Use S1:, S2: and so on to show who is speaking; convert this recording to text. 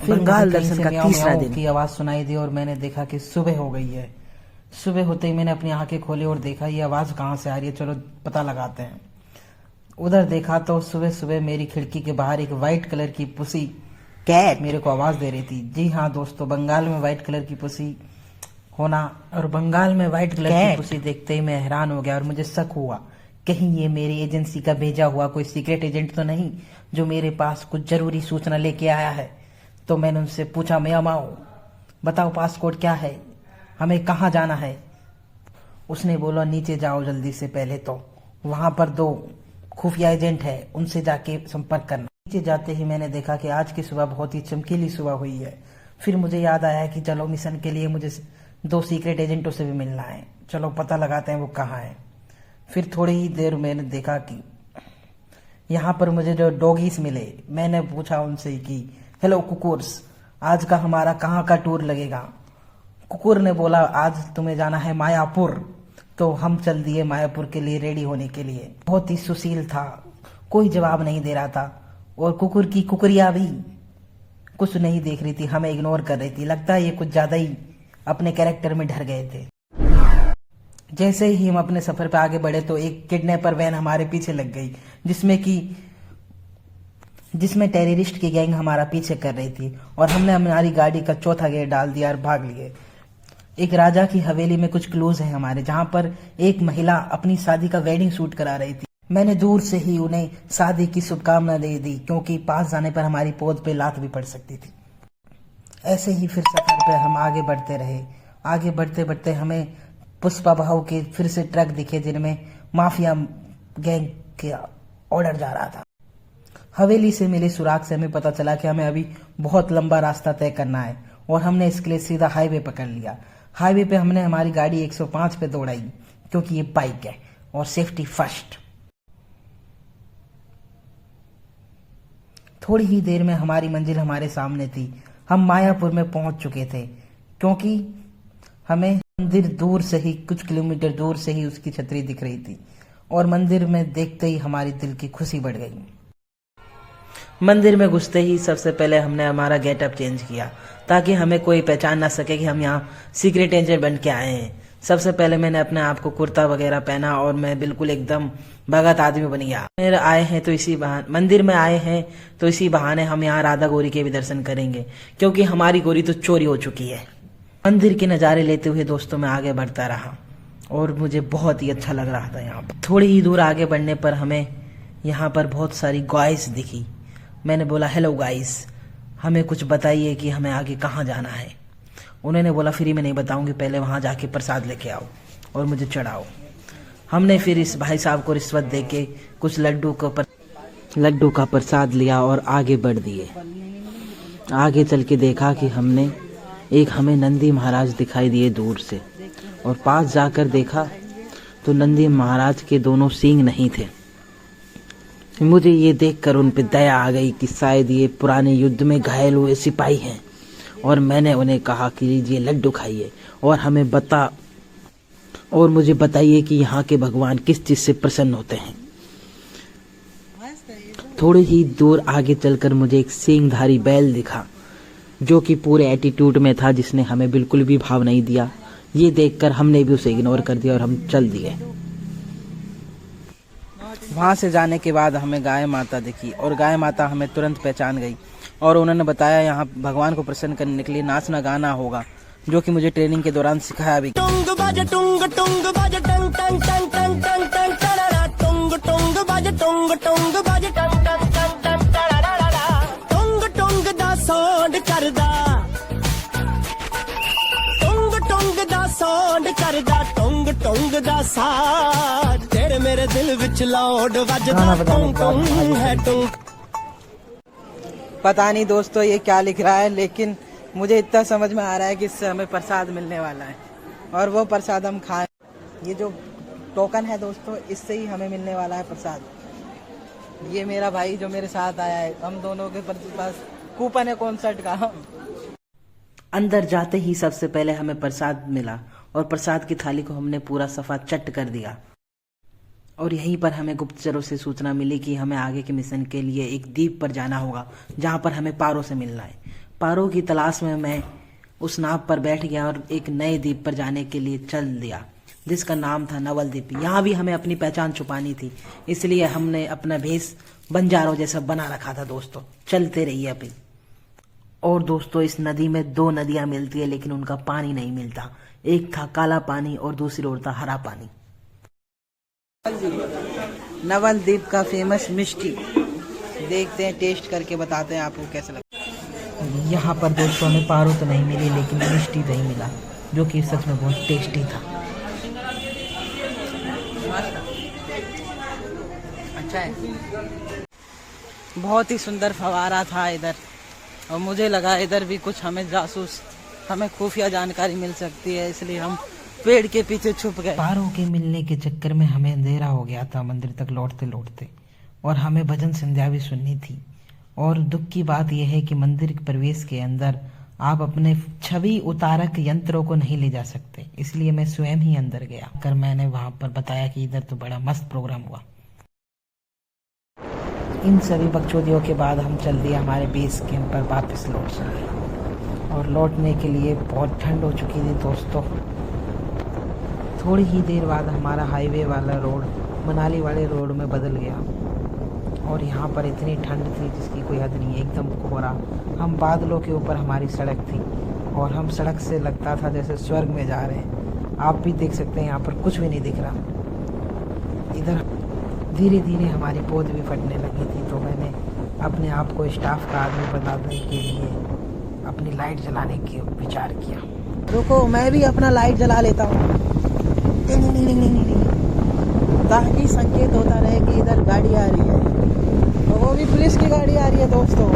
S1: बंगाल दर्शन का तीसरा दिन
S2: की आवाज सुनाई दी और मैंने देखा कि सुबह हो गई है। सुबह होते ही मैंने अपनी आंखें खोली और देखा ये आवाज कहाँ से आ रही है, चलो पता लगाते हैं। उधर देखा तो सुबह सुबह मेरी खिड़की के बाहर एक व्हाइट कलर की पुसी
S1: कैट
S2: मेरे को आवाज दे रही थी। जी हाँ दोस्तों, बंगाल में व्हाइट कलर की पुसी होना, और बंगाल में व्हाइट कलर की पुसी देखते ही मैं हैरान हो गया और मुझे शक हुआ कहीं ये मेरी एजेंसी का भेजा हुआ कोई सीक्रेट एजेंट तो नहीं जो मेरे पास कुछ जरूरी सूचना लेके आया है। तो मैंने उनसे पूछा, मैं अमाओ बताओ पासपोर्ट क्या है, हमें कहाँ जाना है। उसने बोला नीचे जाओ जल्दी से, पहले तो वहां पर 2 खुफिया एजेंट है, उनसे जाके संपर्क करना। नीचे जाते ही मैंने देखा कि आज की सुबह बहुत ही चमकीली सुबह हुई है। फिर मुझे याद आया कि चलो मिशन के लिए मुझे 2 सीक्रेट एजेंटों से भी मिलना है, चलो पता लगाते हैं वो कहाँ है। फिर थोड़ी ही देर मैंने देखा कि यहाँ पर मुझे जो डॉगीज मिले, मैंने पूछा उनसे कि हेलो कुकुर्स, आज का हमारा कहाँ का टूर लगेगा। कुकुर ने बोला आज तुम्हें जाना है मायापुर। तो हम चल दिए मायापुर के लिए रेडी होने के लिए। बहुत ही सुशील था, कोई जवाब नहीं दे रहा था और कुकुर की कुकुरिया भी कुछ नहीं देख रही थी, हमें इग्नोर कर रही थी। लगता है ये कुछ ज्यादा ही अपने कैरेक्टर में ढर गए थे। जैसे ही हम अपने सफर पे आगे बढ़े तो एक किडनैपर वैन हमारे पीछे लग गई जिसमें टेररिस्ट की गैंग हमारा पीछे कर रही थी और हमने हमारी गाड़ी का चौथा गियर डाल दिया और भाग लिए। एक राजा की हवेली में कुछ क्लूज है हमारे, जहां पर एक महिला अपनी शादी का वेडिंग शूट करा रही थी। मैंने दूर से ही उन्हें शादी की शुभकामना दे दी क्योंकि पास जाने पर हमारी पोद पे लात भी पड़ सकती थी। ऐसे ही फिर सफर पे हम आगे बढ़ते रहे। आगे बढ़ते बढ़ते हमें पुष्पा बहू के फिर से ट्रक दिखे जिनमें माफिया गैंग के ऑर्डर जा रहा था। हवेली से मिले सुराग से हमें पता चला कि हमें अभी बहुत लंबा रास्ता तय करना है और हमने इसके लिए सीधा हाईवे पकड़ लिया। हाईवे पे हमने हमारी गाड़ी 105 पे दौड़ाई क्योंकि ये बाइक है और सेफ्टी फर्स्ट। थोड़ी ही देर में हमारी मंजिल हमारे सामने थी। हम मायापुर में पहुंच चुके थे क्योंकि हमें मंदिर दूर से ही, कुछ किलोमीटर दूर से ही उसकी छतरी दिख रही थी और मंदिर में देखते ही हमारी दिल की खुशी बढ़ गई। मंदिर में घुसते ही सबसे पहले हमने हमारा गेटअप चेंज किया ताकि हमें कोई पहचान ना सके कि हम यहाँ सीक्रेट एजेंट बन के आए हैं। सबसे पहले मैंने अपने आप को कुर्ता वगैरह पहना और मैं बिल्कुल एकदम भगत आदमी बन गया। मंदिर में आए हैं तो इसी बहाने हम यहाँ राधा गौरी के भी दर्शन करेंगे क्योंकि हमारी गौरी तो चोरी हो चुकी है। मंदिर के नज़ारे लेते हुए दोस्तों मैं आगे बढ़ता रहा और मुझे बहुत ही अच्छा लग रहा था। यहाँ पर थोड़ी ही दूर आगे बढ़ने पर हमें यहाँ पर बहुत सारी गाइस दिखी। मैंने बोला हेलो गाइस, हमें कुछ बताइए कि हमें आगे कहाँ जाना है। उन्होंने बोला फ्री में नहीं बताऊंगी, पहले वहाँ जाके प्रसाद लेके आओ और मुझे चढ़ाओ। हमने फिर इस भाई साहब को रिश्वत दे के कुछ लड्डू का प्रसाद लिया और आगे बढ़ दिए। आगे चल के देखा कि हमें नंदी महाराज दिखाई दिए दूर से और पास जाकर देखा तो नंदी महाराज के दोनों सींग नहीं थे। मुझे ये देखकर उन पे दया आ गई कि शायद ये पुराने युद्ध में घायल हुए सिपाही हैं और मैंने उन्हें कहा कि लीजिए लड्डू खाइए और मुझे बताइए कि यहाँ के भगवान किस चीज से प्रसन्न होते हैं। थोड़ी ही दूर आगे चलकर मुझे एक सींगधारी बैल दिखा जो कि पूरे एटीट्यूड में था, जिसने हमें बिल्कुल भी भाव नहीं दिया। ये देखकर हमने भी उसे इग्नोर कर दिया और हम चल दिए। वहां से जाने के बाद हमें गाय माता दिखी और गाय माता हमें तुरंत पहचान गई और उन्होंने बताया यहाँ भगवान को प्रसन्न करने के लिए नाचना गाना होगा, जो कि मुझे ट्रेनिंग के दौरान सिखाया भी। तेरे मेरे दिल विच लौट वजदा टुंग है टुंग। पता नहीं दोस्तों ये क्या लिख रहा है, लेकिन मुझे इतना समझ में आ रहा है कि इससे हमें प्रसाद मिलने वाला है और वो प्रसाद हम खाएं। ये जो टोकन है दोस्तों, इससे ही हमें मिलने वाला है प्रसाद। ये मेरा भाई जो मेरे साथ आया है, हम दोनों के पास कूपन है कॉन्सर्ट का। अंदर जाते ही सबसे पहले हमें प्रसाद मिला और प्रसाद की थाली को हमने पूरा सफा चट कर दिया और यहीं पर हमें गुप्तचरों से सूचना मिली कि हमें आगे के मिशन के लिए एक द्वीप पर जाना होगा जहां पर हमें पारो से मिलना है। पारो की तलाश में मैं उस नाव पर बैठ गया और एक नए द्वीप पर जाने के लिए चल दिया, जिसका नाम था नवलद्वीप। यहाँ भी हमें अपनी पहचान छुपानी थी, इसलिए हमने अपना भेष बंजारों जैसा बना रखा था। दोस्तों चलते रहिए अभी। और दोस्तों इस नदी में दो नदियां मिलती है, लेकिन उनका पानी नहीं मिलता। एक था काला पानी और दूसरी ओर था हरा पानी। नवलद्वीप का फेमस मिष्टी देखते हैं, टेस्ट करके बताते हैं आपको कैसा लगता है। यहाँ पर दोस्तों हमें पारो तो नहीं मिली, लेकिन मिष्टी दही मिला, जो कि सच में बहुत टेस्टी था। अच्छा है, बहुत ही सुंदर फवारा था इधर, और मुझे लगा इधर भी कुछ हमें खुफिया जानकारी मिल सकती है, इसलिए हम पेड़ के पीछे छुप गए। पारो के मिलने के चक्कर में हमें अंधेरा हो गया था मंदिर तक लौटते लौटते, और हमें भजन संध्या भी सुननी थी। और दुख की बात यह है कि मंदिर के प्रवेश के अंदर आप अपने छवि उतारक यंत्रों को नहीं ले जा सकते, इसलिए मैं स्वयं ही अंदर गया कर मैंने वहां पर बताया कि इधर तो बड़ा मस्त प्रोग्राम हुआ। इन सभी बकचोदियों के बाद हम चल दिए हमारे बेस कैंप पर वापस लौट चले, और लौटने के लिए बहुत ठंड हो चुकी थी दोस्तों। थोड़ी ही देर बाद हमारा हाईवे वाला रोड मनाली वाले रोड में बदल गया, और यहाँ पर इतनी ठंड थी जिसकी कोई हद नहीं, एकदम कोहरा। हम बादलों के ऊपर हमारी सड़क थी, और हम सड़क से लगता था जैसे स्वर्ग में जा रहे हैं। आप भी देख सकते हैं यहाँ पर कुछ भी नहीं दिख रहा। इधर धीरे धीरे हमारी पोद भी फटने लगी थी, तो मैंने अपने आप को स्टाफ का आदमी बताने के लिए अपनी लाइट जलाने के विचार किया। रुको मैं भी अपना लाइट जला लेता हूँ, ताकि संकेत होता रहे कि इधर गाड़ी आ रही है, तो वो भी पुलिस की गाड़ी आ रही है दोस्तों।